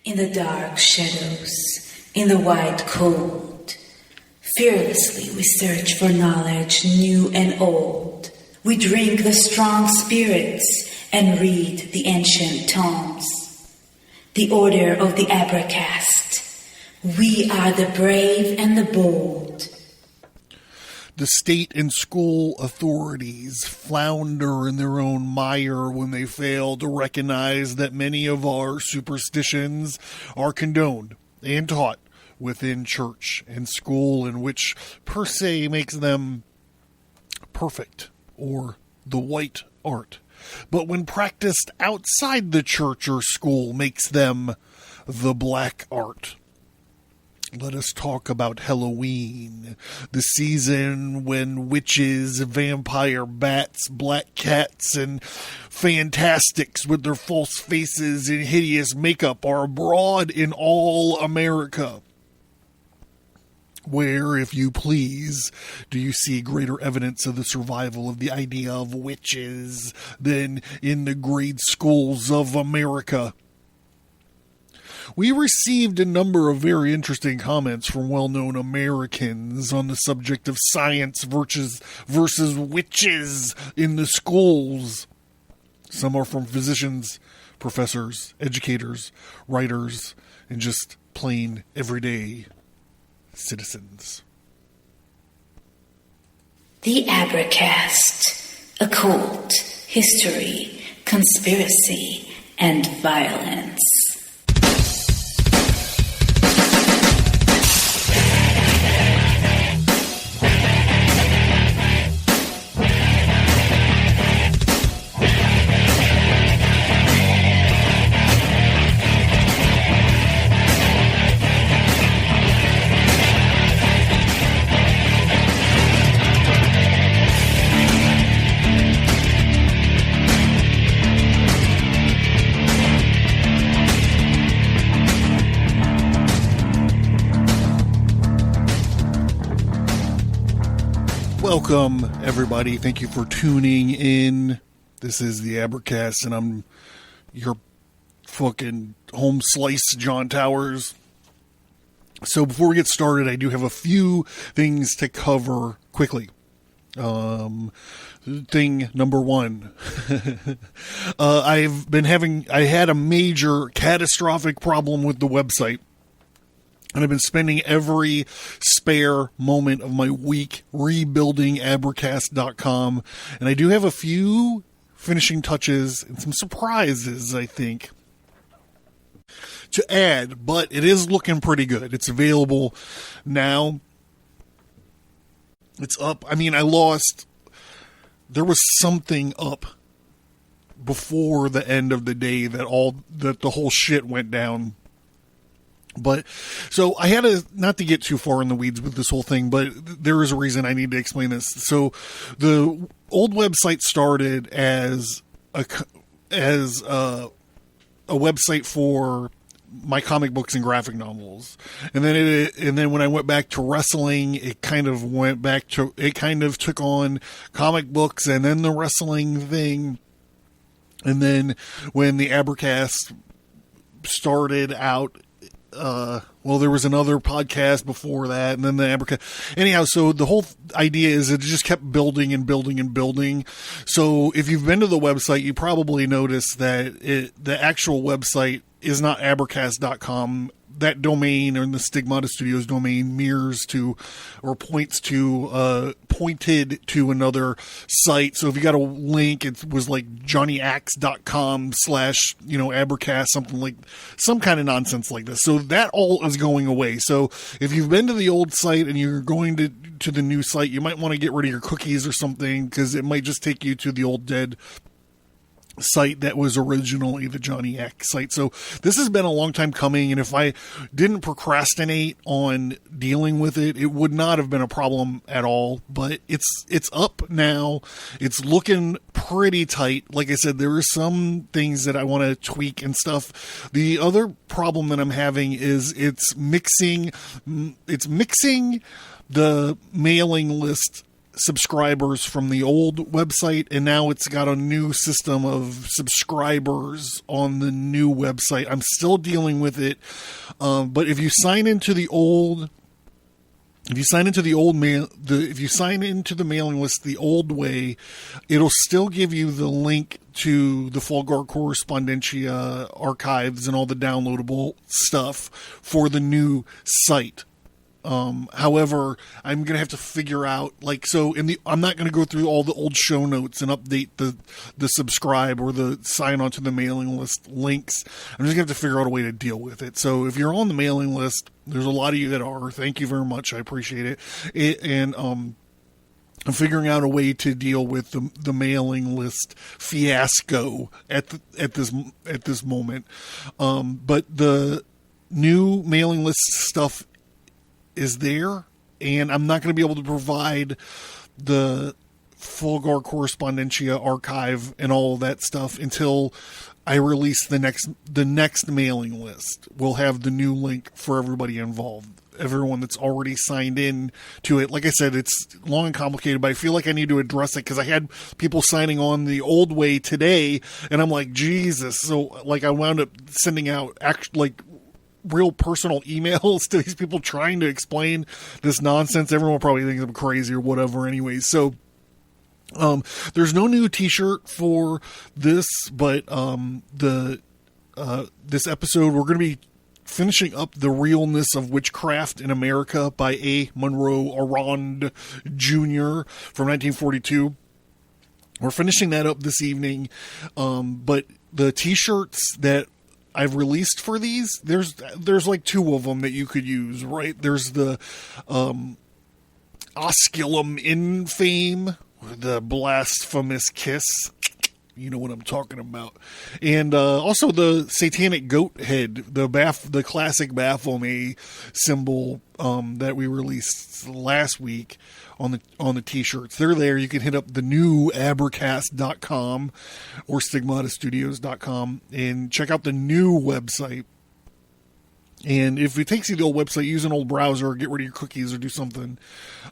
In the dark shadows, in the white cold, fearlessly we search for knowledge new and old. We drink the strong spirits and read the ancient tomes. The order of the Abracast. We are the brave and the bold. The state and school authorities flounder in their own mire when they fail to recognize that many of our superstitions are condoned and taught within church and school, and which per se makes them perfect or the white art. But when practiced outside the church or school, makes them the black art. Let us talk about Halloween, the season when witches, vampire bats, black cats, and fantastics with their false faces and hideous makeup are abroad in all America. Where, if you please, do you see greater evidence of the survival of the idea of witches than in the grade schools of America? We received a number of very interesting comments from well-known Americans on the subject of science versus witches in the schools. Some are from physicians, professors, educators, writers, and just plain everyday citizens. The Abracast, occult, history, conspiracy, and violence. Welcome, everybody. Thank you for tuning in. This is the Abracast, and I'm your fucking home slice, John Towers. So before we get started, I do have a few things to cover quickly. Thing number one. I had a major catastrophic problem with the website. And I've been spending every spare moment of my week rebuilding Abercast.com. And I do have a few finishing touches and some surprises, I think, to add. But it is looking pretty good. It's available now. It's up. I mean, there was something up before the end of the day that the whole shit went down. But, so I had not to get too far in the weeds with this whole thing, but there is a reason I need to explain this. So the old website started as a website for my comic books and graphic novels. And then when I went back to wrestling, it kind of took on comic books and then the wrestling thing. And then when the Abracast started out, there was another podcast before that, and then the Abracast. Anyhow, so the whole idea is it just kept building and building and building. So if you've been to the website, you probably noticed that the actual website is not Abercast.com. That domain, or the Stigmata Studios domain, pointed to another site. So if you got a link, it was like johnnyaxe.com/Abercast, some kind of nonsense like this. So that all is going away. So if you've been to the old site and you're going to the new site, you might want to get rid of your cookies or something, because it might just take you to the old dead site that was originally the Johnny Axe site. So this has been a long time coming, and if I didn't procrastinate on dealing with it, it would not have been a problem at all. But it's up now. It's looking pretty tight. Like I said, there are some things that I want to tweak and stuff. The other problem that I'm having is it's mixing the mailing list subscribers from the old website, and now it's got a new system of subscribers on the new website. I'm still dealing with it, but if you sign into the mailing list the old way, it'll still give you the link to the Fulgar Correspondentia archives and all the downloadable stuff for the new site. However, I'm going to have to figure out, I'm not going to go through all the old show notes and update the subscribe or the sign on to the mailing list links. I'm just going to have to figure out a way to deal with it. So if you're on the mailing list, there's a lot of you that are. Thank you very much. I appreciate it. I'm figuring out a way to deal with the mailing list fiasco at this moment. But the new mailing list stuff is there, and I'm not going to be able to provide the Fulgar Correspondentia archive and all of that stuff until I release the next mailing list. We'll have the new link for everybody involved, everyone that's already signed in to it. Like I said, it's long and complicated, but I feel like I need to address it because I had people signing on the old way today, and I'm like, Jesus. So I wound up sending out real personal emails to these people trying to explain this nonsense. Everyone probably thinks I'm crazy or whatever anyways. So there's no new t-shirt for this, but this episode we're going to be finishing up the Realness of Witchcraft in America by A. Monroe Aurand Jr. from 1942. We're finishing that up this evening, but the t-shirts that I've released for these, there's two of them that you could use, right? There's the Osculum Infame, the Blasphemous Kiss. You know what I'm talking about. And also the Satanic Goat Head, the classic Baphomet symbol that we released last week on the t-shirts. They're there. You can hit up the new abercast.com or stigmatastudios.com and check out the new website. And if it takes you to the old website, use an old browser or get rid of your cookies or do something.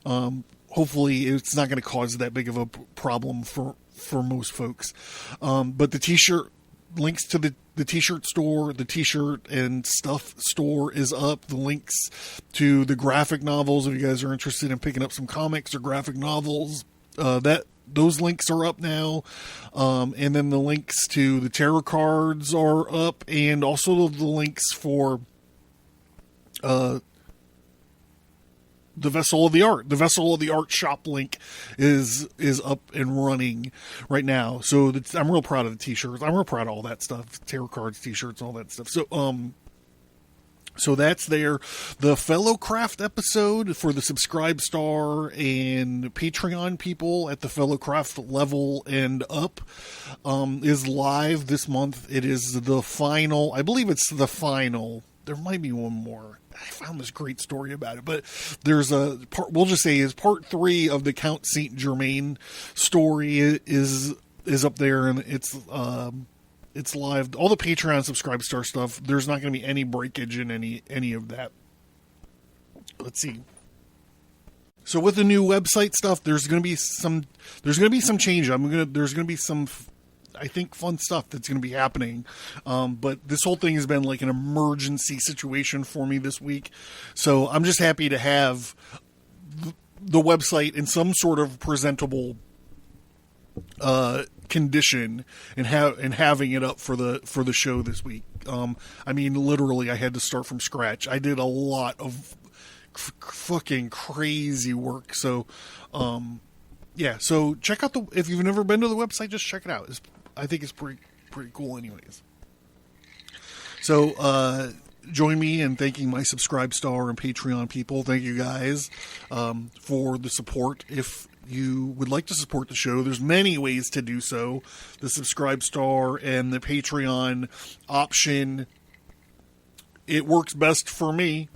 Hopefully it's not going to cause that big of a problem for most folks. But the t-shirt links to the t-shirt store, the t-shirt and stuff store is up. The links to the graphic novels, if you guys are interested in picking up some comics or graphic novels, those links are up now. And then the links to the tarot cards are up, and also the links for the Vessel of the Art. The Vessel of the Art shop link is up and running right now. So I'm real proud of the t-shirts. I'm real proud of all that stuff. Tarot cards, t-shirts, all that stuff. So that's there. The Fellowcraft episode for the Subscribe Star and Patreon people at the Fellowcraft level and up is live this month. It is the final. I believe it's the final. There might be one more. I found this great story about it, but there's a part, we'll just say is part 3 of the Count Saint Germain story is up there, and it's live. All the Patreon Subscribe Star stuff, there's not going to be any breakage in any of that. Let's see. So with the new website stuff, there's going to be some change. There's going to be some, I think, fun stuff that's going to be happening. But this whole thing has been like an emergency situation for me this week. So I'm just happy to have the website in some sort of presentable condition and having it up for the show this week. I mean, literally, I had to start from scratch. I did a lot of fucking crazy work. So, yeah. So check out if you've never been to the website, just check it out. I think it's pretty cool anyways. So, join me in thanking my Subscribe Star and Patreon people. Thank you guys, for the support. If you would like to support the show, there's many ways to do so. The Subscribe Star and the Patreon option, it works best for me.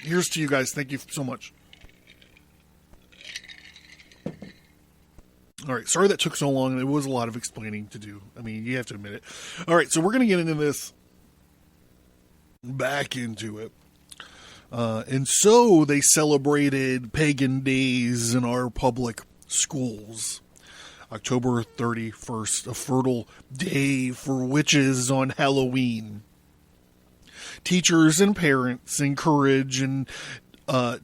Here's to you guys. Thank you so much. All right, sorry that took so long. It was a lot of explaining to do. I mean, you have to admit it. All right, so we're going to get into this. Back into it. And so they celebrated pagan days in our public schools. October 31st, a fertile day for witches on Halloween. Teachers and parents encourage and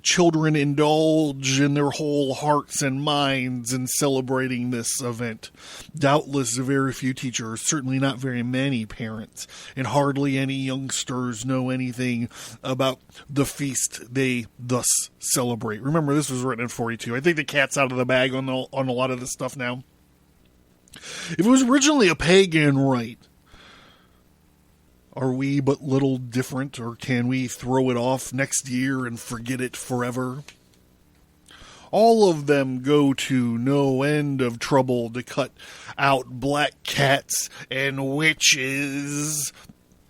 children indulge in their whole hearts and minds in celebrating this event. Doubtless very few teachers, certainly not very many parents, and hardly any youngsters know anything about the feast they thus celebrate. Remember, this was written in 42. I think the cat's out of the bag on a lot of this stuff now. If it was originally a pagan rite, are we but little different, or can we throw it off next year and forget it forever? All of them go to no end of trouble to cut out black cats and witches,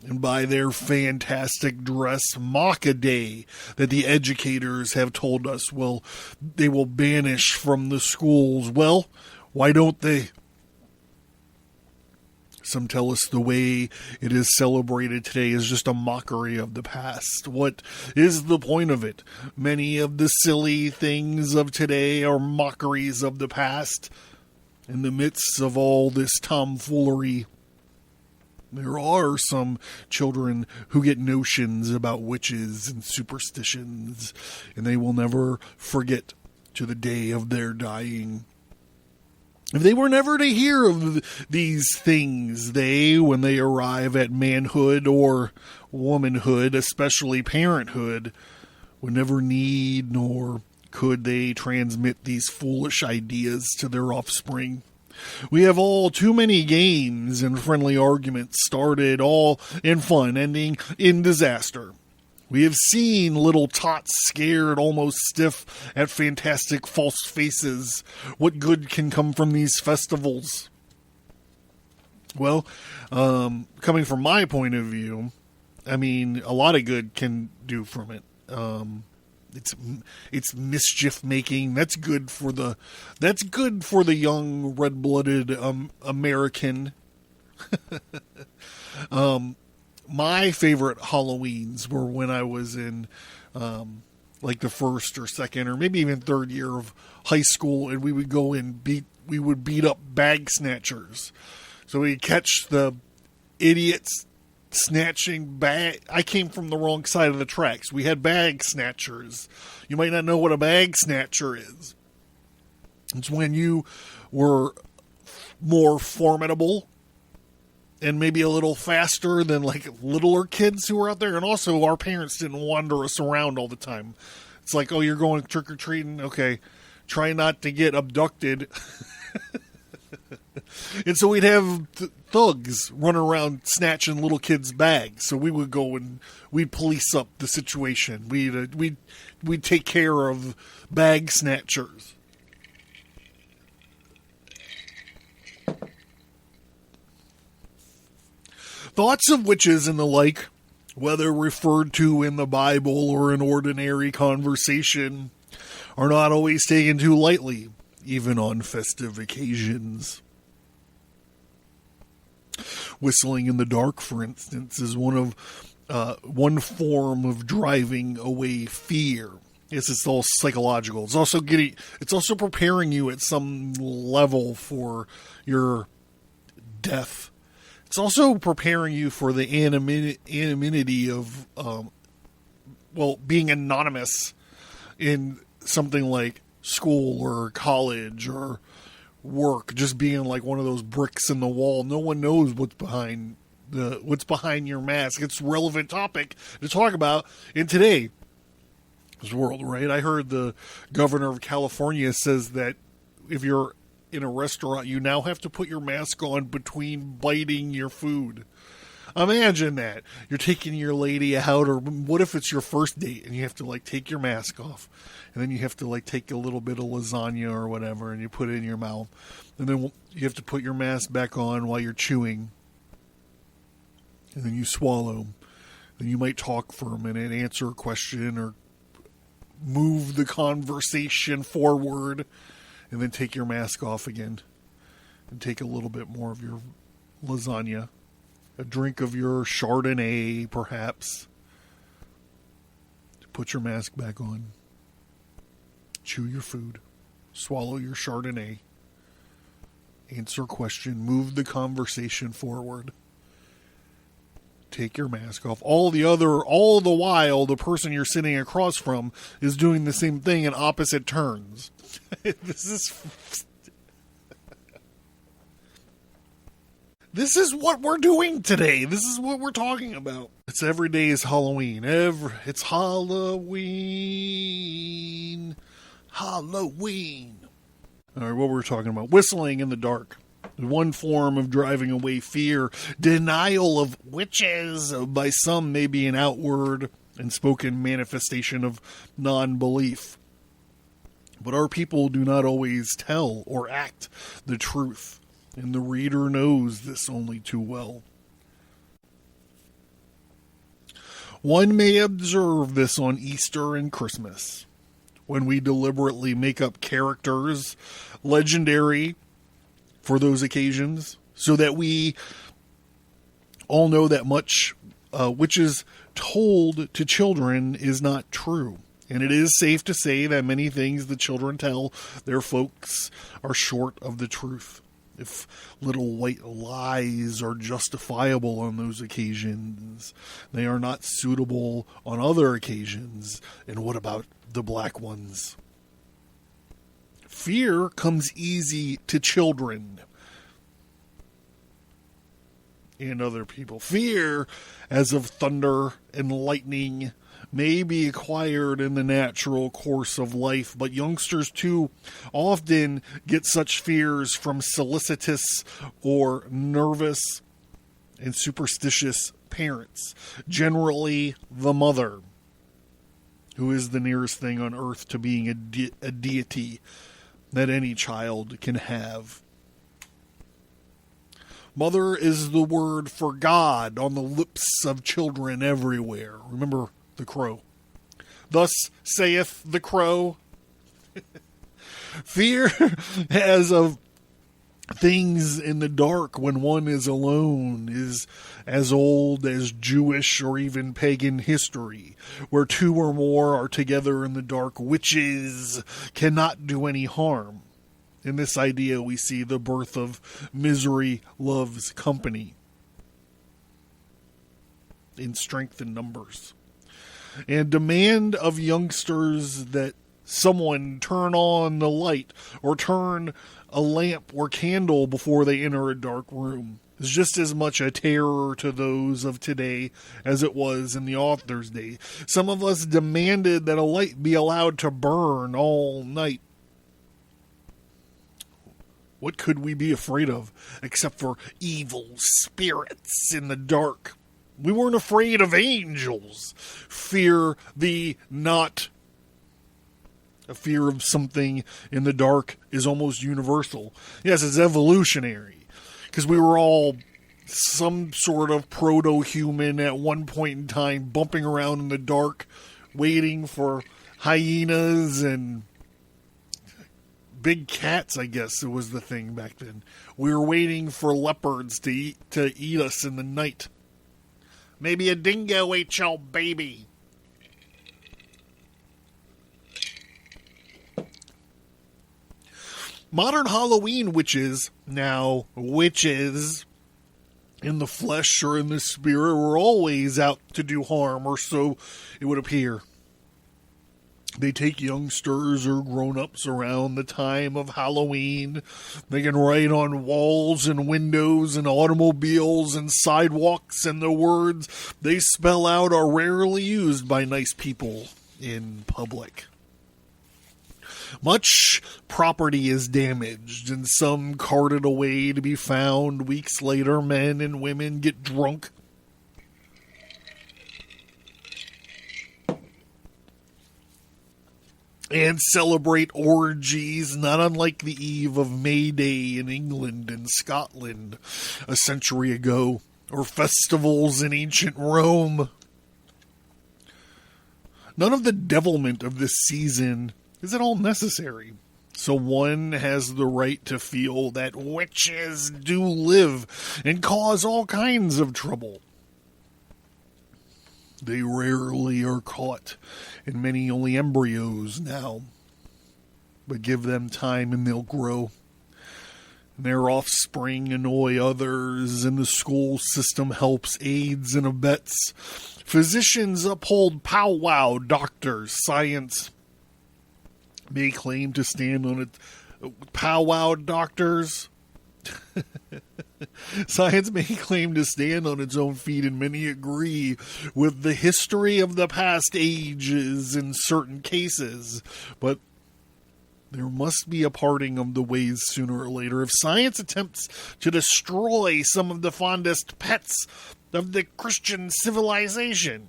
and by their fantastic dress mock a day that the educators have told us, well, they will banish from the schools. Well, why don't they? Some tell us the way it is celebrated today is just a mockery of the past. What is the point of it? Many of the silly things of today are mockeries of the past. In the midst of all this tomfoolery, there are some children who get notions about witches and superstitions, and they will never forget to the day of their dying. If they were never to hear of these things, they, when they arrive at manhood or womanhood, especially parenthood, would never need nor could they transmit these foolish ideas to their offspring. We have all too many games and friendly arguments started all in fun, ending in disaster. We have seen little tots scared almost stiff at fantastic false faces. What good can come from these festivals? Well, coming from my point of view, I mean, a lot of good can do from it. It's mischief making. That's good for the young red-blooded American. My favorite Halloweens were when I was in like the first or second or maybe even third year of high school, and we would go and beat up bag snatchers. So we'd catch the idiots snatching bag. I came from the wrong side of the tracks. We had bag snatchers. You might not know what a bag snatcher is. It's when you were more formidable and maybe a little faster than like littler kids who were out there. And also our parents didn't wander us around all the time. It's like, oh, you're going trick-or-treating? Okay. Try not to get abducted. And so we'd have thugs run around snatching little kids' bags. So we would go and we'd police up the situation. We'd take care of bag snatchers. Thoughts of witches and the like, whether referred to in the Bible or in ordinary conversation, are not always taken too lightly, even on festive occasions. Whistling in the dark, for instance, is one form of driving away fear. Yes, it's all psychological. It's also preparing you at some level for your death. It's also preparing you for the anonymity of, being anonymous in something like school or college or work, just being like one of those bricks in the wall. No one knows what's behind your mask. It's a relevant topic to talk about in today's world, right? I heard the governor of California says that if you're in a restaurant, you now have to put your mask on between biting your food. Imagine that. You're taking your lady out, or what if it's your first date and you have to like take your mask off, and then you have to like take a little bit of lasagna or whatever and you put it in your mouth, and then you have to put your mask back on while you're chewing, and then you swallow. Then you might talk for a minute, answer a question, or move the conversation forward, and then take your mask off again and take a little bit more of your lasagna, a drink of your Chardonnay, perhaps. Put your mask back on. Chew your food. Swallow your Chardonnay. Answer question. Move the conversation forward. Take your mask off. All the while, the person you're sitting across from is doing the same thing in opposite turns. This is what we're doing today. This is what we're talking about. It's every day is Halloween. It's Halloween. Halloween. All right, what were we talking about? Whistling in the dark. One form of driving away fear. Denial of witches by some may be an outward and spoken manifestation of non-belief. But our people do not always tell or act the truth, and the reader knows this only too well. One may observe this on Easter and Christmas, when we deliberately make up characters legendary for those occasions, so that we all know that much which is told to children is not true. And it is safe to say that many things the children tell their folks are short of the truth. If little white lies are justifiable on those occasions, they are not suitable on other occasions. And what about the black ones? Fear comes easy to children and other people. Fear, as of thunder and lightning, may be acquired in the natural course of life, but youngsters too often get such fears from solicitous or nervous and superstitious parents, generally the mother, who is the nearest thing on earth to being a deity that any child can have. Mother is the word for God on the lips of children everywhere. Remember the crow. Thus saith the crow. Fear as of things in the dark when one is alone is as old as Jewish or even pagan history. Where two or more are together in the dark, witches cannot do any harm. In this idea, we see the birth of misery loves company in strength and numbers. And demand of youngsters that someone turn on the light or turn a lamp or candle before they enter a dark room is just as much a terror to those of today as it was in the author's day. Some of us demanded that a light be allowed to burn all night. What could we be afraid of except for evil spirits in the dark? We weren't afraid of angels. Fear the not. A fear of something in the dark is almost universal. Yes, it's evolutionary, because we were all some sort of proto-human at one point in time, bumping around in the dark, waiting for hyenas and big cats, I guess it was the thing back then. We were waiting for leopards to eat us in the night. Maybe a dingo ate your baby. Modern Halloween witches, now witches in the flesh or in the spirit, were always out to do harm, or so it would appear. They take youngsters or grown-ups around the time of Halloween. They can write on walls and windows and automobiles and sidewalks, and the words they spell out are rarely used by nice people in public. Much property is damaged and some carted away to be found. Weeks later, men and women get drunk and celebrate orgies, not unlike the eve of May Day in England and Scotland a century ago, or festivals in ancient Rome. None of the devilment of this season is at all necessary. So one has the right to feel that witches do live and cause all kinds of trouble. They rarely are caught, and many only embryos now. but give them time and they'll grow. Their offspring annoy others, and the school system helps, aids, and abets. Physicians uphold powwow doctors. Science may claim to stand on its powwow doctors. Science may claim to stand on its own feet, and many agree with the history of the past ages in certain cases, but there must be a parting of the ways sooner or later. If science attempts to destroy some of the fondest pets of the Christian civilization.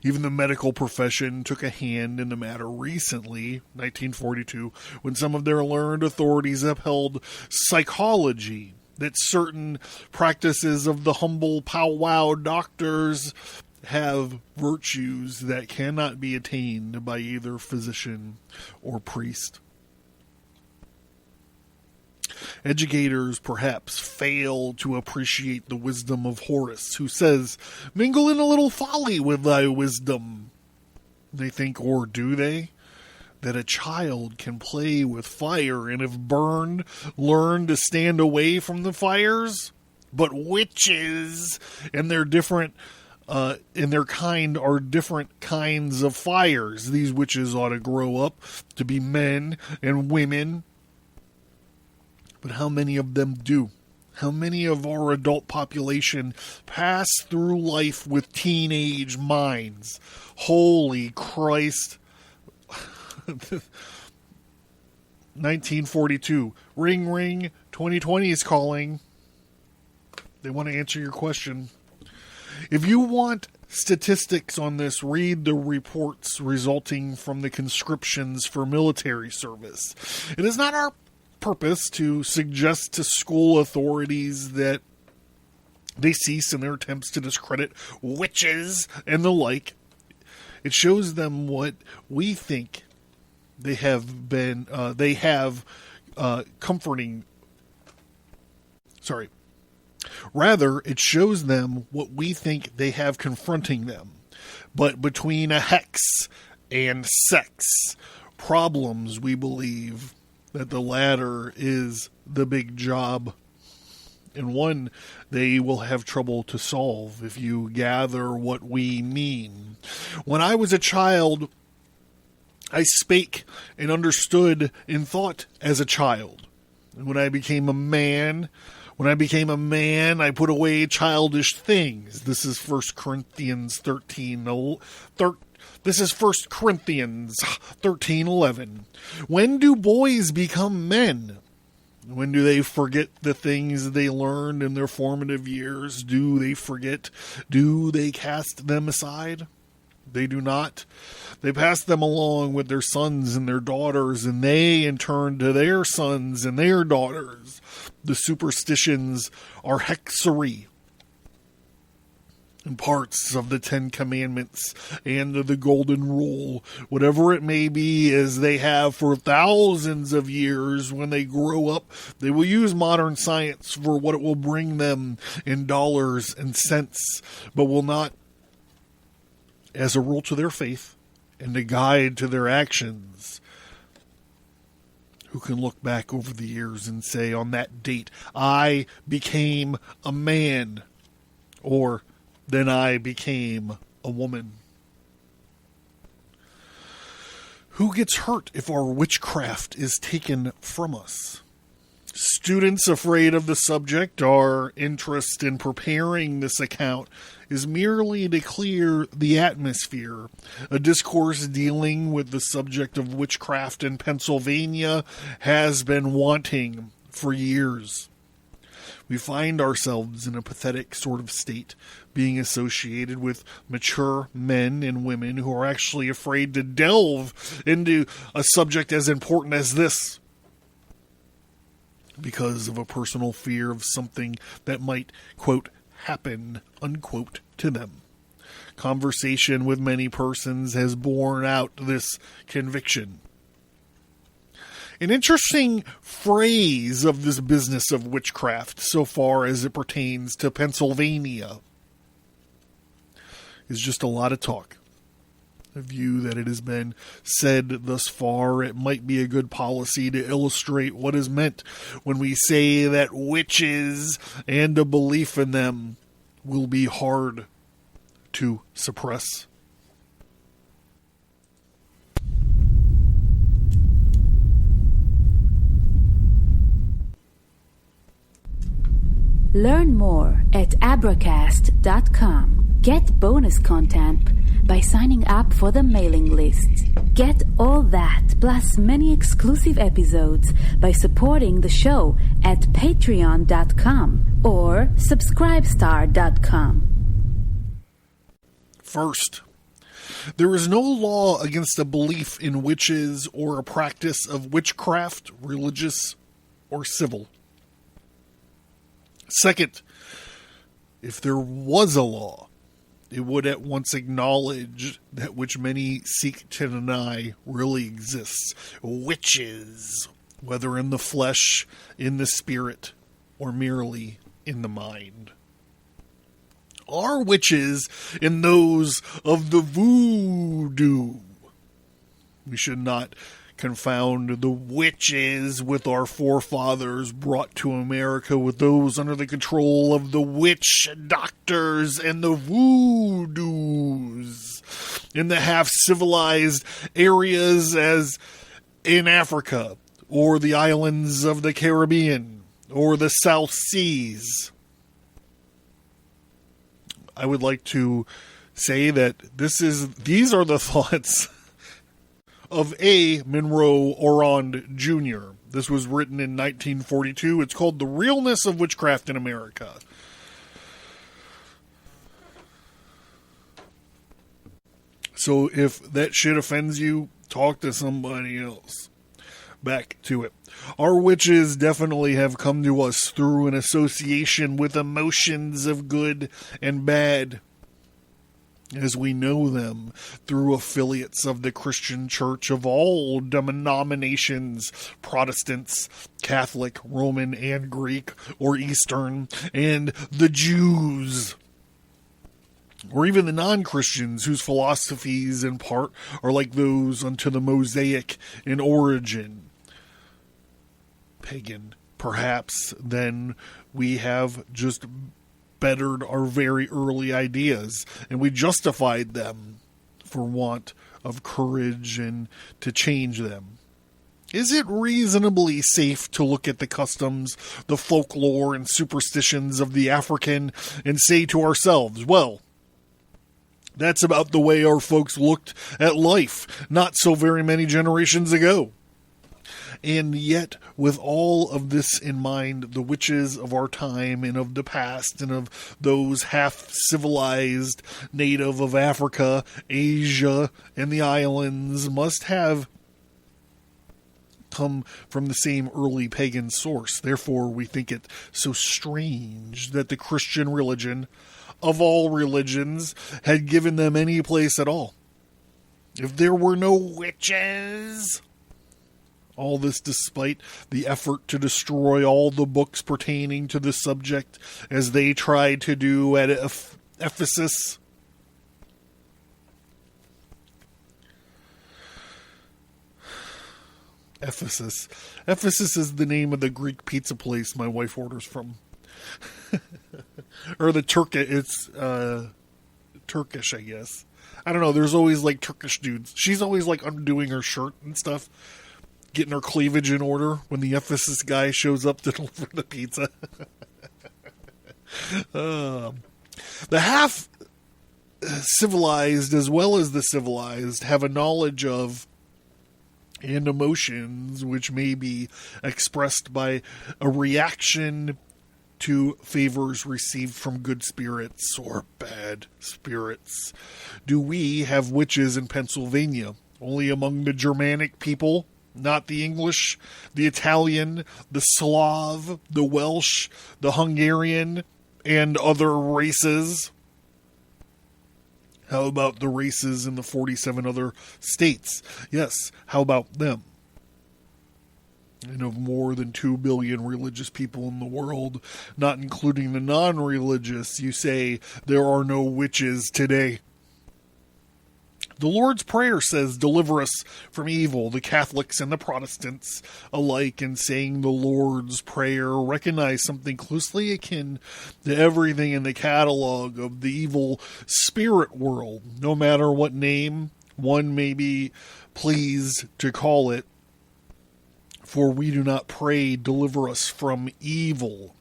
Even the medical profession took a hand in the matter recently, 1942, when some of their learned authorities upheld psychology, that certain practices of the humble powwow doctors have virtues that cannot be attained by either physician or priest. Educators perhaps fail to appreciate the wisdom of Horace, who says, "Mingle in a little folly with thy wisdom." They think, or do they, that a child can play with fire and if burned, learn to stand away from the fires? But witches and their different in their kind are different kinds of fires. These witches ought to grow up to be men and women. But how many of them do? How many of our adult population pass through life with teenage minds? Holy Christ. 1942. Ring, ring. 2020 is calling. They want to answer your question. If you want statistics on this, read the reports resulting from the conscriptions for military service. It is not our purpose to suggest to school authorities that they cease in their attempts to discredit witches and the like. It shows them what we think they have been, comforting. Sorry. Rather, it shows them what we think they have confronting them. But between a hex and sex problems, we believe that the latter is the big job, and one they will have trouble to solve if you gather what we mean. When I was a child, I spake and understood and thought as a child. And when I became a man, I put away childish things. This is 1 Corinthians 13:11. When do boys become men? When do they forget the things they learned in their formative years? Do they forget? Do they cast them aside? They do not. They pass them along with their sons and their daughters, and they in turn to their sons and their daughters. The superstitions are hexery and parts of the 10 Commandments and the Golden Rule, whatever it may be, as they have for thousands of years. When they grow up, they will use modern science for what it will bring them in dollars and cents, but will not as a rule to their faith and a guide to their actions. Who can look back over the years and say, on that date, I became a man, or then I became a woman? Who gets hurt if our witchcraft is taken from us? Students afraid of the subject. Our interest in preparing this account is merely to clear the atmosphere. A discourse dealing with the subject of witchcraft in Pennsylvania has been wanting for years. We find ourselves in a pathetic sort of state, being associated with mature men and women who are actually afraid to delve into a subject as important as this, because of a personal fear of something that might, quote, happen, unquote, to them. Conversation with many persons has borne out this conviction. An interesting phrase of this business of witchcraft, so far as it pertains to Pennsylvania, is just a lot of talk. view that it has been said thus far, it might be a good policy to illustrate what is meant when we say that witches and a belief in them will be hard to suppress. Learn more at abracast.com. Get bonus content by signing up for the mailing list. Get all that, plus many exclusive episodes by supporting the show at patreon.com or subscribestar.com. First, there is no law against a belief in witches or a practice of witchcraft, religious or civil. Second, if there was a law, it would at once acknowledge that which many seek to deny really exists. Witches, whether in the flesh, in the spirit, or merely in the mind. Are witches in those of the voodoo? We should not confound the witches with our forefathers brought to America with those under the control of the witch doctors and the voodoos in the half-civilized areas as in Africa or the islands of the Caribbean or the South Seas. I would like to say that these are the thoughts of A. Monroe Aurand Jr. This was written in 1942. It's called The Realness of Witchcraft in America. So if that shit offends you, talk to somebody else. Back to it. Our witches definitely have come to us through an association with emotions of good and bad, as we know them through affiliates of the Christian Church of all denominations, Protestants, Catholic, Roman, and Greek, or Eastern, and the Jews, or even the non-Christians whose philosophies in part are like those unto the Mosaic in origin. Pagan, perhaps, then we have just bettered our very early ideas, and we justified them for want of courage and to change them. Is it reasonably safe to look at the customs, the folklore, and superstitions of the African and say to ourselves, well, that's about the way our folks looked at life not so very many generations ago? And yet, with all of this in mind, the witches of our time and of the past and of those half-civilized native of Africa, Asia, and the islands must have come from the same early pagan source. Therefore, we think it so strange that the Christian religion, of all religions, had given them any place at all. If there were no witches... All this despite the effort to destroy all the books pertaining to the subject, as they tried to do at Ephesus. Ephesus. Ephesus is the name of the Greek pizza place my wife orders from. Or the it's Turkish, I guess. I don't know, there's always like Turkish dudes. She's always like undoing her shirt and stuff, getting her cleavage in order when the Ephesus guy shows up to deliver the pizza. The half-civilized as well as the civilized have a knowledge of and emotions which may be expressed by a reaction to favors received from good spirits or bad spirits. Do we have witches in Pennsylvania? Only among the Germanic people? Not the English, the Italian, the Slav, the Welsh, the Hungarian, and other races? How about the races in the 47 other states? Yes, how about them? And of more than 2 billion religious people in the world, not including the non-religious, you say there are no witches today. The Lord's Prayer says, deliver us from evil. The Catholics and the Protestants alike, in saying the Lord's Prayer, recognize something closely akin to everything in the catalog of the evil spirit world, no matter what name one may be pleased to call it. For we do not pray, deliver us from evil.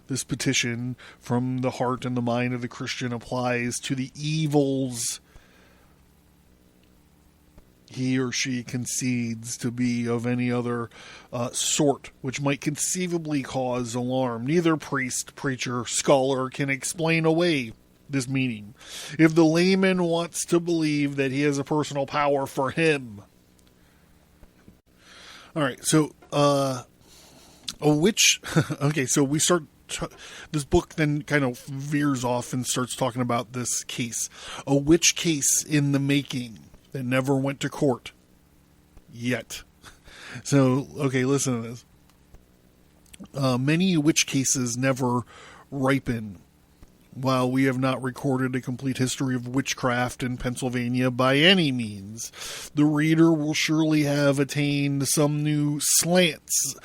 This petition from the heart and the mind of the Christian applies to the evils he or she concedes to be of any other sort, which might conceivably cause alarm. Neither priest, preacher, scholar can explain away this meaning. If the layman wants to believe that he has a personal power for him. All right, so a witch. Okay, so we start. This book then kind of veers off and starts talking about this case, a witch case in the making that never went to court yet. So, okay, listen to this. Many witch cases never ripen. While we have not recorded a complete history of witchcraft in Pennsylvania by any means, the reader will surely have attained some new slants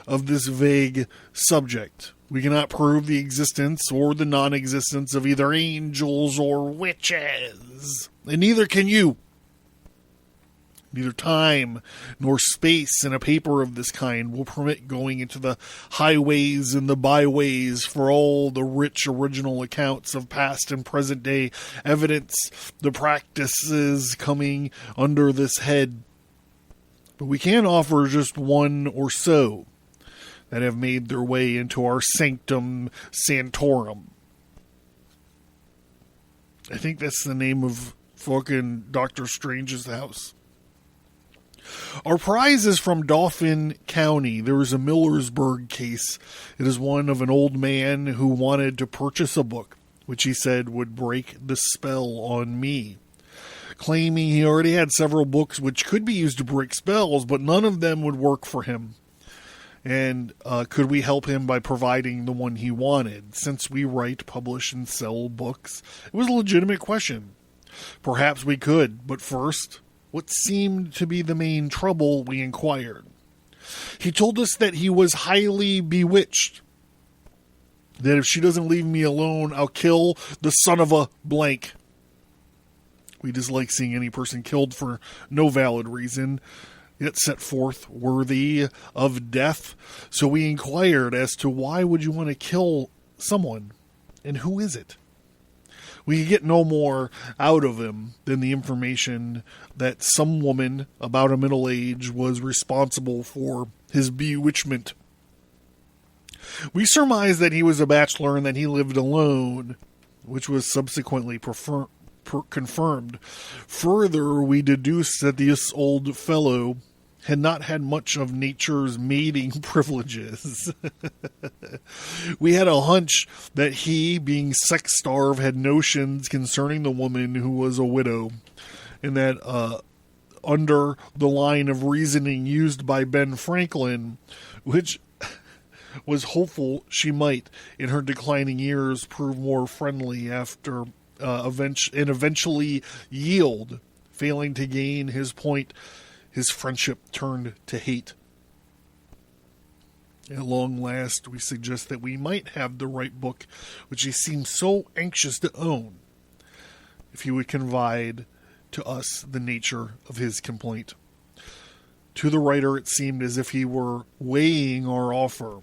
of this vague subject. We cannot prove the existence or the non-existence of either angels or witches, and neither can you. Neither time nor space in a paper of this kind will permit going into the highways and the byways for all the rich original accounts of past and present day evidence, the practices coming under this head. But we can offer just one or so that have made their way into our sanctum sanctorum. I think that's the name of fucking Dr. Strange's house. Our prize is from Dauphin County. There is a Millersburg case. It is one of an old man who wanted to purchase a book, which he said would break the spell on me, claiming he already had several books which could be used to break spells, but none of them would work for him. And could we help him by providing the one he wanted? Since we write, publish, and sell books, it was a legitimate question. Perhaps we could, but first, what seemed to be the main trouble, we inquired. He told us that he was highly bewitched, that if she doesn't leave me alone, I'll kill the son of a blank. We dislike seeing any person killed for no valid reason, yet set forth worthy of death. So we inquired as to why would you want to kill someone, and who is it? We could get no more out of him than the information that some woman about a middle age was responsible for his bewitchment. We surmised that he was a bachelor and that he lived alone, which was subsequently confirmed. Further, we deduced that this old fellow had not had much of nature's mating privileges. We had a hunch that he, being sex-starved, had notions concerning the woman who was a widow, and that under the line of reasoning used by Ben Franklin, which was hopeful she might, in her declining years, prove more friendly after eventually yield, failing to gain his point, his friendship turned to hate. At long last, we suggest that we might have the right book, which he seems so anxious to own, if he would confide to us the nature of his complaint. To the writer, it seemed as if he were weighing our offer,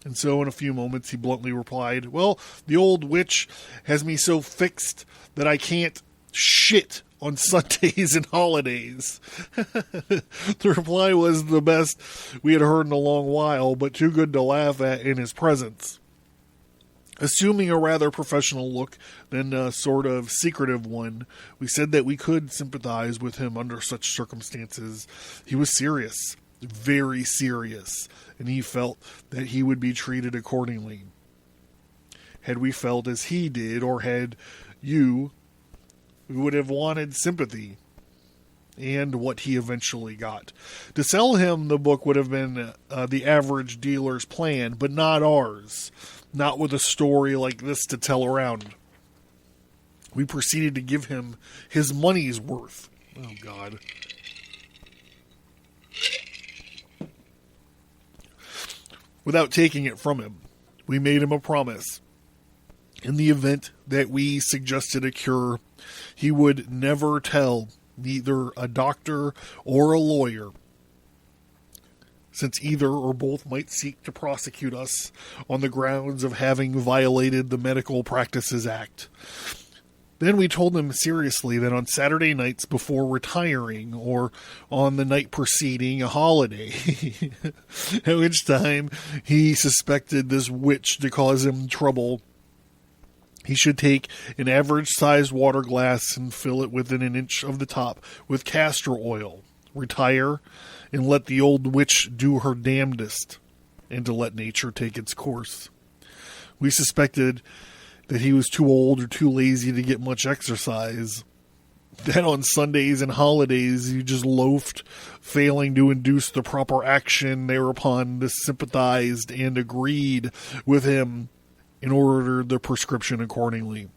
and so in a few moments he bluntly replied, "Well, the old witch has me so fixed that I can't shit on Sundays and holidays." The reply was the best we had heard in a long while, but too good to laugh at in his presence. Assuming a rather professional look, then a sort of secretive one, we said that we could sympathize with him under such circumstances. He was serious, very serious, and he felt that he would be treated accordingly. Had we felt as he did, or had you, we would have wanted sympathy, and what he eventually got. To sell him the book would have been the average dealer's plan, but not ours. Not with a story like this to tell around. We proceeded to give him his money's worth. Oh, God. Without taking it from him, we made him a promise. In the event that we suggested a cure, he would never tell neither a doctor or a lawyer, since either or both might seek to prosecute us on the grounds of having violated the Medical Practices Act. Then we told him seriously that on Saturday nights before retiring, or on the night preceding a holiday, at which time he suspected this witch to cause him trouble, he should take an average-sized water glass and fill it within an inch of the top with castor oil, retire, and let the old witch do her damnedest, and to let nature take its course. We suspected that he was too old or too lazy to get much exercise. Then on Sundays and holidays, he just loafed, failing to induce the proper action. Thereupon, this sympathized and agreed with him and ordered the prescription accordingly.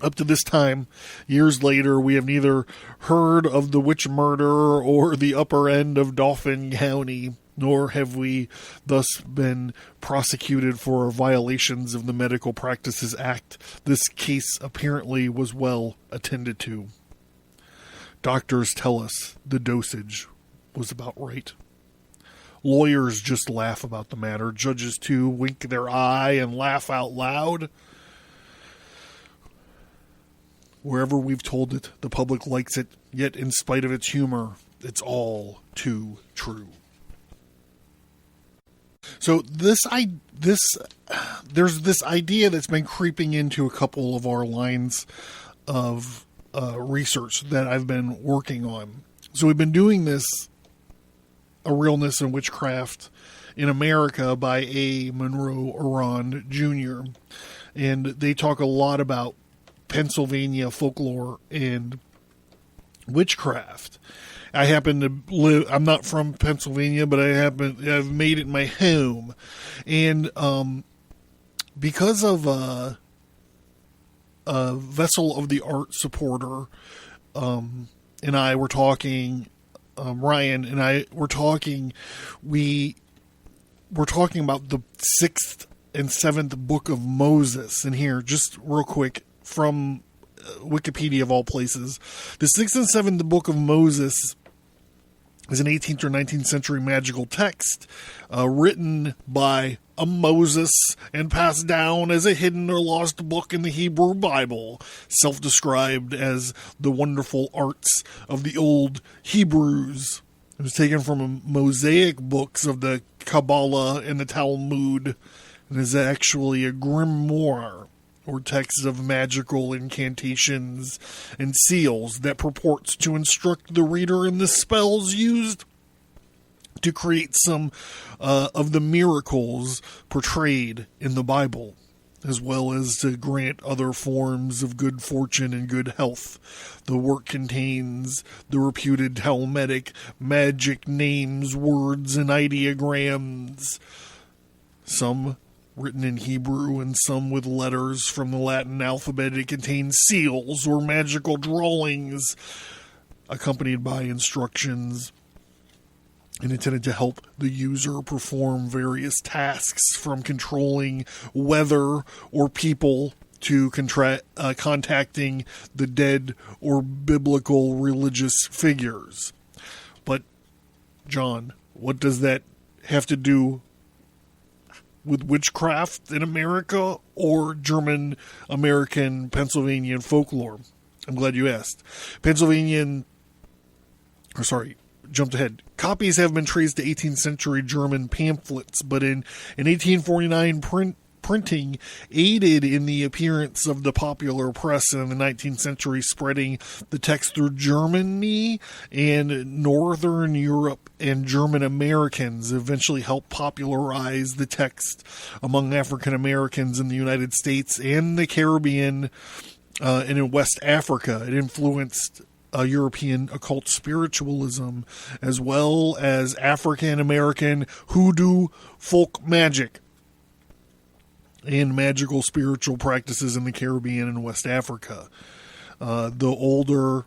Up to this time, years later, we have neither heard of the witch murder or the upper end of Dauphin County, nor have we thus been prosecuted for violations of the Medical Practices Act. This case apparently was well attended to. Doctors tell us the dosage was about right. Lawyers just laugh about the matter. Judges, too, wink their eye and laugh out loud. Wherever we've told it, the public likes it, yet in spite of its humor, it's all too true. So there's this idea that's been creeping into a couple of our lines of research that I've been working on. So we've been doing this, A Realness and Witchcraft in America by A. Monroe Aurand Jr. And they talk a lot about Pennsylvania folklore and witchcraft. I happen to live, I'm not from Pennsylvania, but I've made it my home. And because of a Vessel of the Art supporter, and I were talking, Ryan and I were talking, we were talking about the 6th and 7th book of Moses. And here, just real quick, from Wikipedia of all places, the 6th and 7th book of Moses is an 18th or 19th century magical text written by a Moses and passed down as a hidden or lost book in the Hebrew Bible, self-described as the wonderful arts of the old Hebrews. It was taken from Mosaic books of the Kabbalah and the Talmud, and is actually a grimoire, or text of magical incantations and seals that purports to instruct the reader in the spells used to create some of the miracles portrayed in the Bible, as well as to grant other forms of good fortune and good health. The work contains the reputed Talmudic magic names, words, and ideograms, some written in Hebrew and some with letters from the Latin alphabet. It contains seals or magical drawings accompanied by instructions and intended to help the user perform various tasks, from controlling weather or people to contacting the dead or biblical religious figures. But, John, what does that have to do with witchcraft in America or German American Pennsylvanian folklore? I'm glad you asked. Jumped ahead. Copies have been traced to 18th century German pamphlets, but in 1849 printing aided in the appearance of the popular press in the 19th century, spreading the text through Germany and Northern Europe, and German Americans eventually helped popularize the text among African Americans in the United States and the Caribbean and in West Africa. It influenced European occult spiritualism, as well as African American hoodoo folk magic. and magical spiritual practices in the Caribbean and West Africa. The older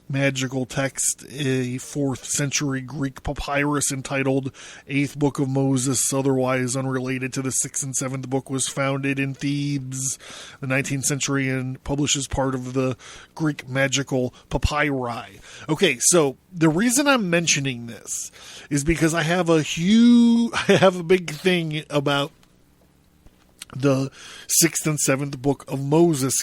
magical text, a 4th century Greek papyrus entitled 8th Book of Moses, otherwise unrelated to the 6th and 7th book, was founded in Thebes, the 19th century, and published as part of the Greek magical papyri. Okay, so the reason I'm mentioning this is because I have a big thing about the 6th and 7th book of Moses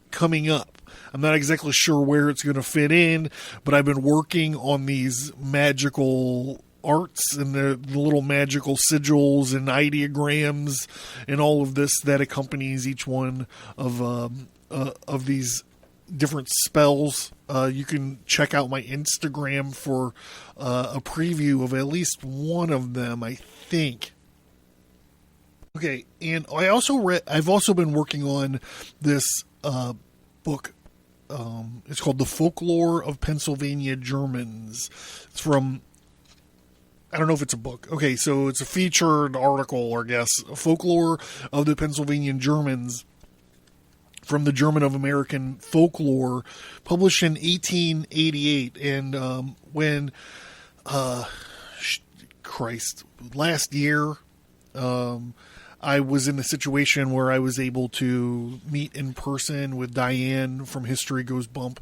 coming up. I'm not exactly sure where it's going to fit in, but I've been working on these magical arts and the little magical sigils and ideograms and all of this that accompanies each one of these different spells. You can check out my Instagram for a preview of at least one of them, I think. Okay, and I've also been working on this book. It's called The Folklore of Pennsylvania Germans. It's from, I don't know if it's a book. Okay, so it's a featured article, I guess. Folklore of the Pennsylvanian Germans from the German of American Folklore, published in 1888. And last year, I was in a situation where I was able to meet in person with Diane from History Goes Bump,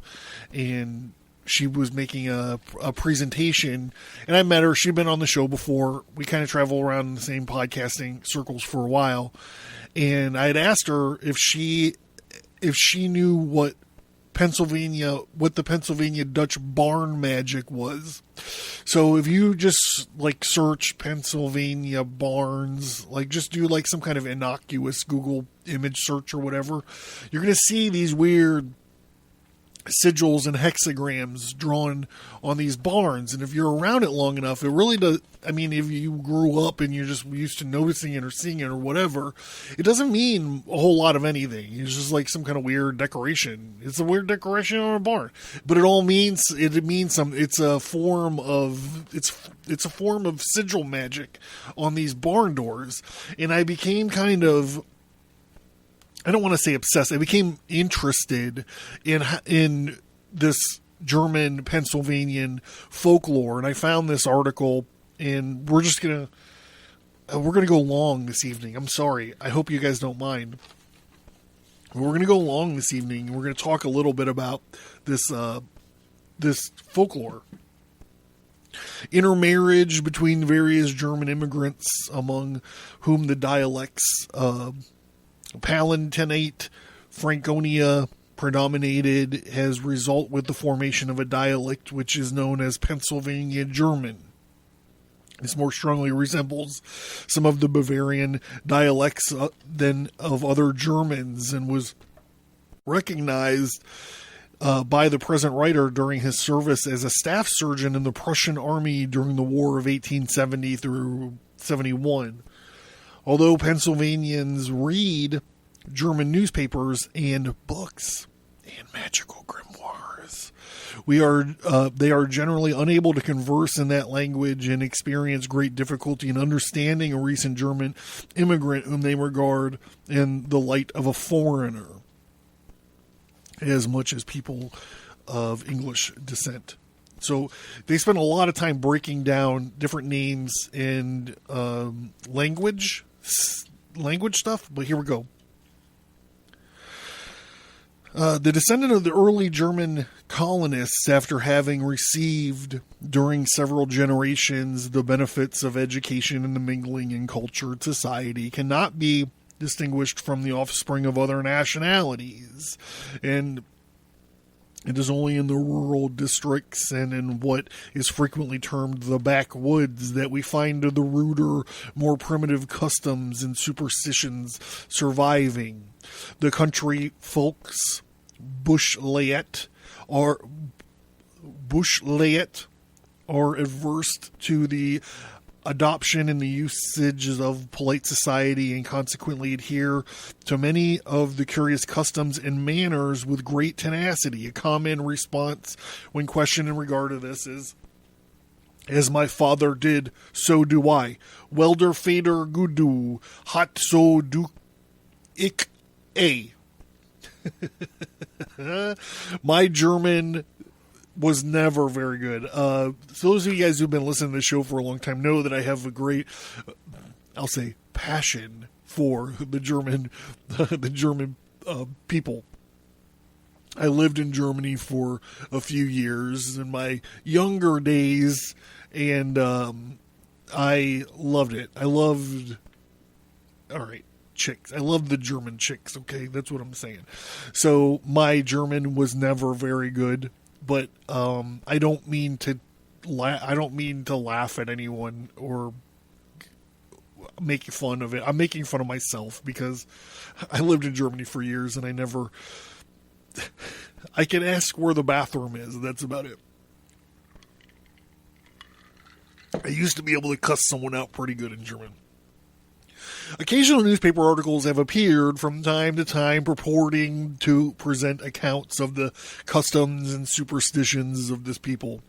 and she was making a presentation, and I met her. She'd been on the show before. We kind of travel around in the same podcasting circles for a while, and I had asked her if she knew what the Pennsylvania Dutch barn magic was. So if you just search Pennsylvania barns, just do some kind of innocuous Google image search or whatever, you're going to see these weird sigils and hexagrams drawn on these barns. And if you're around it long enough, it really does. I mean, if you grew up and you're just used to noticing it or seeing it or whatever, it doesn't mean a whole lot of anything. It's just some kind of weird decoration. It's a weird decoration on a barn, but it means something. It's a form of sigil magic on these barn doors. And I became kind of, I don't want to say obsessed. I became interested in this German Pennsylvanian folklore, and I found this article, and we're gonna go long this evening. I'm sorry. I hope you guys don't mind. We're gonna go long this evening, and we're gonna talk a little bit about this folklore. Intermarriage between various German immigrants, among whom the dialects Palatinate, Franconia predominated, has result with the formation of a dialect which is known as Pennsylvania German. This more strongly resembles some of the Bavarian dialects than of other Germans, and was recognized by the present writer during his service as a staff surgeon in the Prussian army during the War of 1870 through 71. Although Pennsylvanians read German newspapers and books and magical grimoires, they are generally unable to converse in that language and experience great difficulty in understanding a recent German immigrant whom they regard in the light of a foreigner, as much as people of English descent. So they spend a lot of time breaking down different names and language stuff, but here we go. The descendant of the early German colonists, after having received during several generations the benefits of education and the mingling in cultured society, cannot be distinguished from the offspring of other nationalities, and it is only in the rural districts and in what is frequently termed the backwoods that we find the ruder, more primitive customs and superstitions surviving. The country folks, bushlayet, are averse to the adoption and the usages of polite society, and consequently adhere to many of the curious customs and manners with great tenacity. A common response when questioned in regard to this is, "As my father did, so do I. Welder fader gudu, hot so do Ich A. My German was never very good. So those of you guys who've been listening to the show for a long time know that I have a great, I'll say, passion for the German people. I lived in Germany for a few years in my younger days, and I loved it. I loved chicks. I love the German chicks, okay? That's what I'm saying. So my German was never very good, but I don't mean to laugh at anyone or make fun of it. I'm making fun of myself because I lived in Germany for years and I can ask where the bathroom is. That's about it. I used to be able to cuss someone out pretty good in German. Occasional newspaper articles have appeared from time to time purporting to present accounts of the customs and superstitions of this people.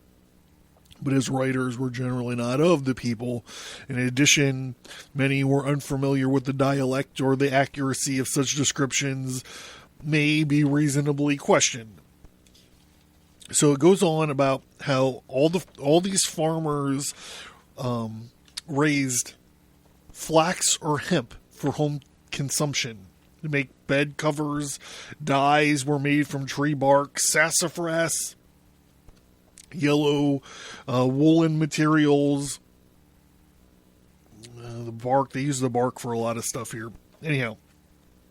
But his writers were generally not of the people. In addition, many were unfamiliar with the dialect, or the accuracy of such descriptions may be reasonably questioned. So it goes on about how all these farmers raised flax or hemp for home consumption. To make bed covers, dyes were made from tree bark, sassafras, yellow woolen materials. The bark, they use the bark for a lot of stuff here. Anyhow,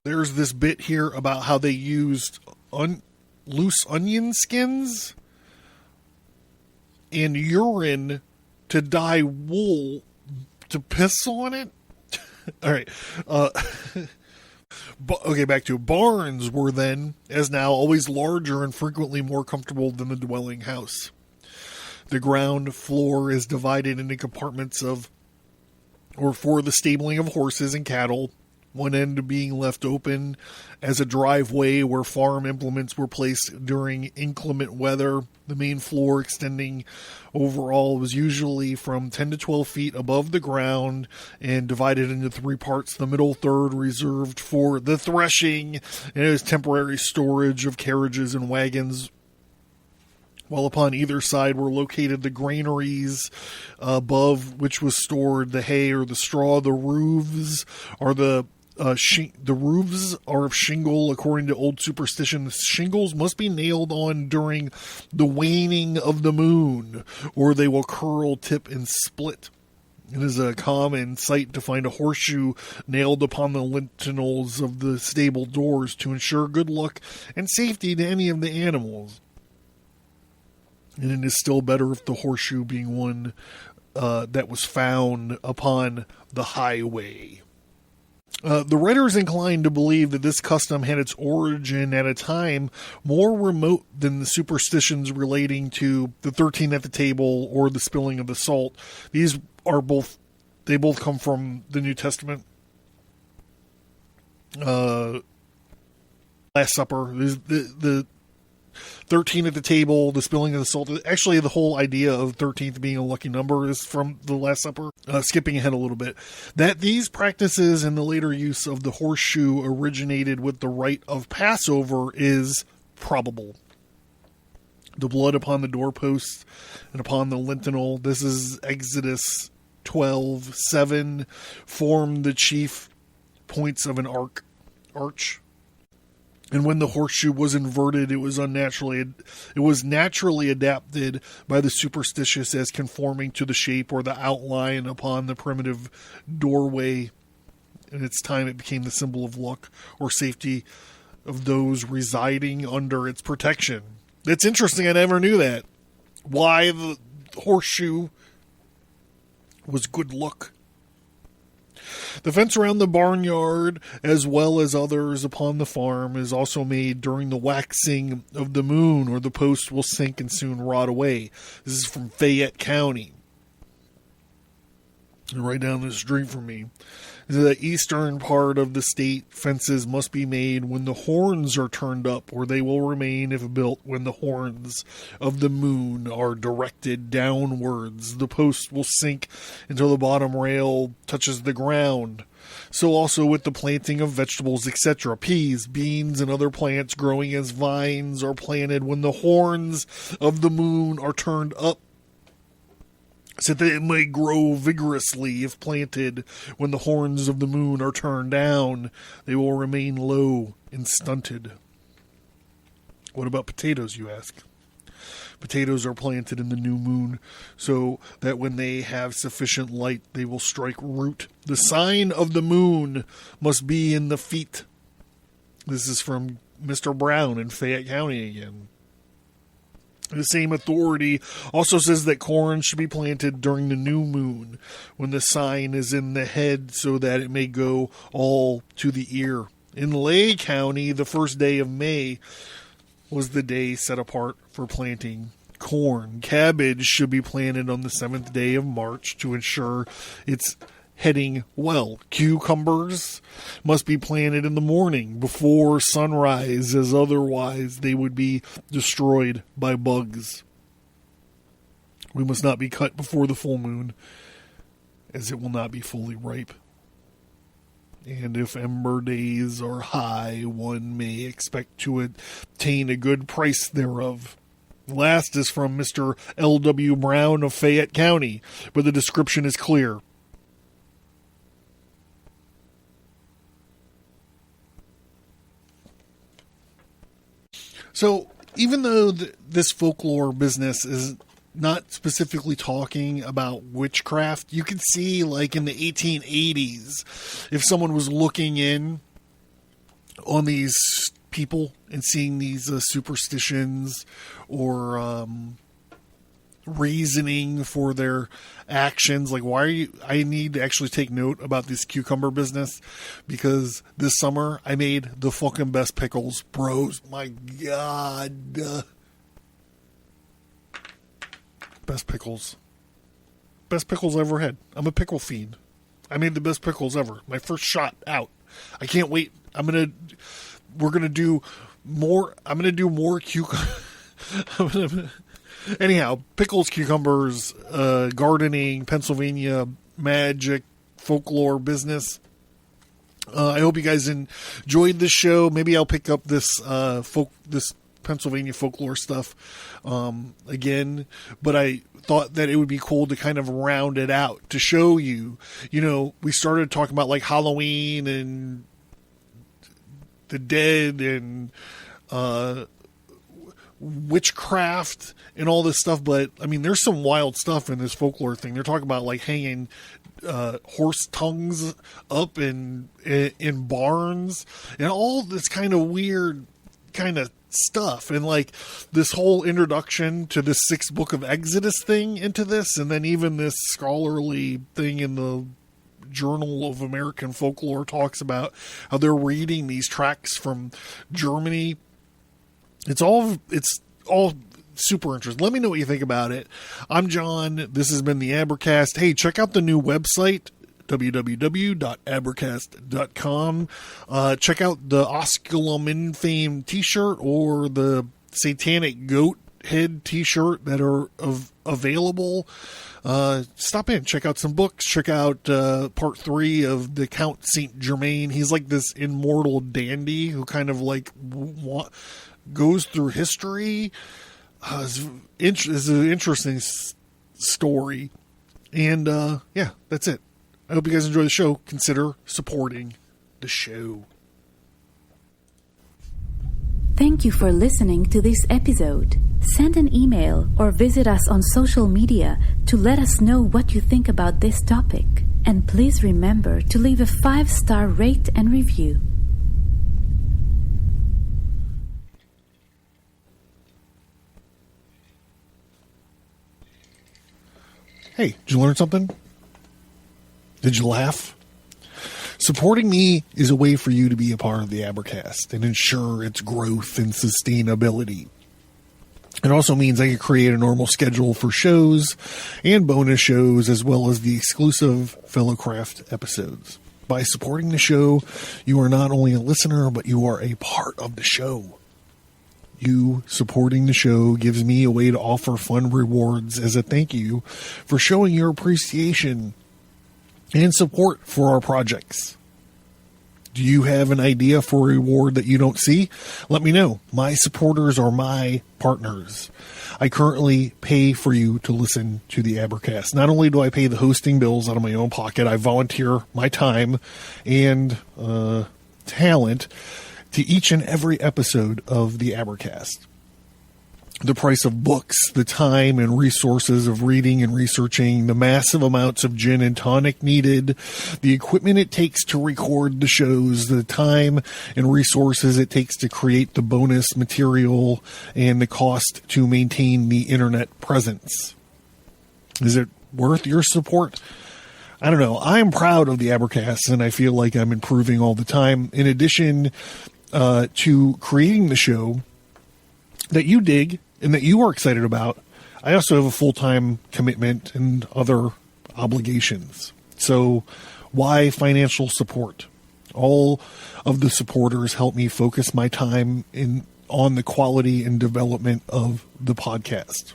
there's this bit here about how they used loose onion skins and urine to dye wool to piss on it. All right. Okay, back to barns were then, as now, always larger and frequently more comfortable than the dwelling house. The ground floor is divided into compartments for the stabling of horses and cattle, one end being left open as a driveway where farm implements were placed during inclement weather. The main floor, extending overall, was usually from 10 to 12 feet above the ground and divided into three parts. The middle third reserved for the threshing, and it was temporary storage of carriages and wagons, while upon either side were located the granaries, above which was stored the hay or the straw. The roofs are of shingle. According to old superstition, the shingles must be nailed on during the waning of the moon, or they will curl, tip, and split. It is a common sight to find a horseshoe nailed upon the lintenals of the stable doors to ensure good luck and safety to any of the animals. And it is still better if the horseshoe being one that was found upon the highway. The writer is inclined to believe that this custom had its origin at a time more remote than the superstitions relating to the 13 at the table or the spilling of the salt. They both come from the New Testament. Last Supper, the 13 at the table, the spilling of the salt. Actually, the whole idea of 13th being a lucky number is from the Last Supper. Skipping ahead a little bit. That these practices and the later use of the horseshoe originated with the rite of Passover is probable. The blood upon the doorposts and upon the lintel, this is Exodus 12:7, formed the chief points of an arch. And when the horseshoe was inverted, it was naturally adapted by the superstitious as conforming to the shape or the outline upon the primitive doorway. In its time, it became the symbol of luck or safety of those residing under its protection. That's interesting. I never knew that. Why the horseshoe was good luck. The fence around the barnyard, as well as others upon the farm, is also made during the waxing of the moon, or the post will sink and soon rot away. This is from Fayette County, and right down the street from me. The eastern part of the state fences must be made when the horns are turned up, or they will remain if built when the horns of the moon are directed downwards. The post will sink until the bottom rail touches the ground. So also with the planting of vegetables, etc. Peas, beans, and other plants growing as vines are planted when the horns of the moon are turned up, so that it may grow vigorously. If planted when the horns of the moon are turned down, they will remain low and stunted. What about potatoes, you ask? Potatoes are planted in the new moon, so that when they have sufficient light, they will strike root. The sign of the moon must be in the feet. This is from Mr. Brown in Fayette County again. The same authority also says that corn should be planted during the new moon, when the sign is in the head, so that it may go all to the ear. In Lay County, the first day of May was the day set apart for planting corn. Cabbage should be planted on the 7th day of March to ensure it's heading well. Cucumbers must be planted in the morning before sunrise, as otherwise they would be destroyed by bugs. We must not be cut before the full moon, as it will not be fully ripe. And if ember days are high, one may expect to attain a good price thereof. Last is from Mr. L.W. Brown of Fayette County, but the description is clear. So, even though this folklore business is not specifically talking about witchcraft, you can see, like, in the 1880s, if someone was looking in on these people and seeing these superstitions or reasoning for their actions, like, I need to actually take note about this cucumber business, because this summer I made the fucking best pickles, bros. My God. Best pickles I ever had. I'm a pickle fiend. I made the best pickles ever. My first shot out. I can't wait. We're gonna do more. I'm gonna do more Anyhow, pickles, cucumbers, gardening, Pennsylvania magic, folklore business. I hope you guys enjoyed this show. Maybe I'll pick up this Pennsylvania folklore stuff again, but I thought that it would be cool to kind of round it out to show you, we started talking about like Halloween and the dead and witchcraft and all this stuff, but I mean, there's some wild stuff in this folklore thing. They're talking about like hanging horse tongues up in barns and all this kind of weird kind of stuff, and like this whole introduction to this 6th book of Exodus thing into this, and then even this scholarly thing in the Journal of American Folklore talks about how they're reading these tracts from Germany. It's all super interesting. Let me know what you think about it. I'm John. This has been the Abercast. Hey, check out the new website, www.abercast.com. Check out the Osculum Infame t-shirt or the Satanic Goat Head t-shirt that are available. Stop in, check out some books, check out part 3 of the Count Saint Germain. He's like this immortal dandy who kind of like goes through history. It's an interesting story. And yeah, that's it. I hope you guys enjoy the show. Consider supporting the show. Thank you for listening to this episode. Send an email or visit us on social media to let us know what you think about this topic. And please remember to leave a 5-star rate and review. Hey, did you learn something? Did you laugh? Supporting me is a way for you to be a part of the Abercast and ensure its growth and sustainability. It also means I can create a normal schedule for shows and bonus shows, as well as the exclusive Fellowcraft episodes. By supporting the show, you are not only a listener, but you are a part of the show. You supporting the show gives me a way to offer fun rewards as a thank you for showing your appreciation and support for our projects. Do you have an idea for a reward that you don't see? Let me know. My supporters are my partners. I currently pay for you to listen to the Abercast. Not only do I pay the hosting bills out of my own pocket, I volunteer my time and talent to each and every episode of the Abercast. The price of books, the time and resources of reading and researching, the massive amounts of gin and tonic needed, the equipment it takes to record the shows, the time and resources it takes to create the bonus material, and the cost to maintain the internet presence. Is it worth your support? I don't know. I'm proud of the Abercast, and I feel like I'm improving all the time. In addition to creating the show that you dig and that you are excited about, I also have a full-time commitment and other obligations. So why financial support? All of the supporters help me focus my time on the quality and development of the podcast.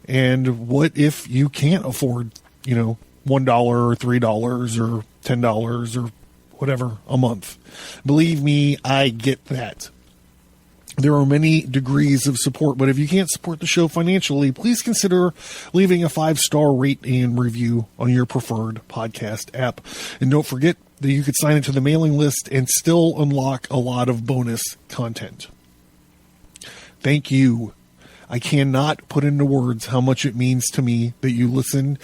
And what if you can't afford, $1 or $3 or $10 or whatever a month? Believe me, I get that. There are many degrees of support, but if you can't support the show financially, please consider leaving a 5-star rate and review on your preferred podcast app. And don't forget that you could sign into the mailing list and still unlock a lot of bonus content. Thank you. I cannot put into words how much it means to me that you listen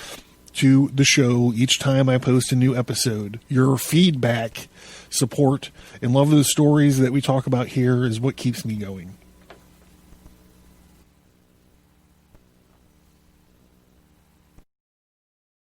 to the show each time I post a new episode. Your feedback, support, and love of the stories that we talk about here is what keeps me going.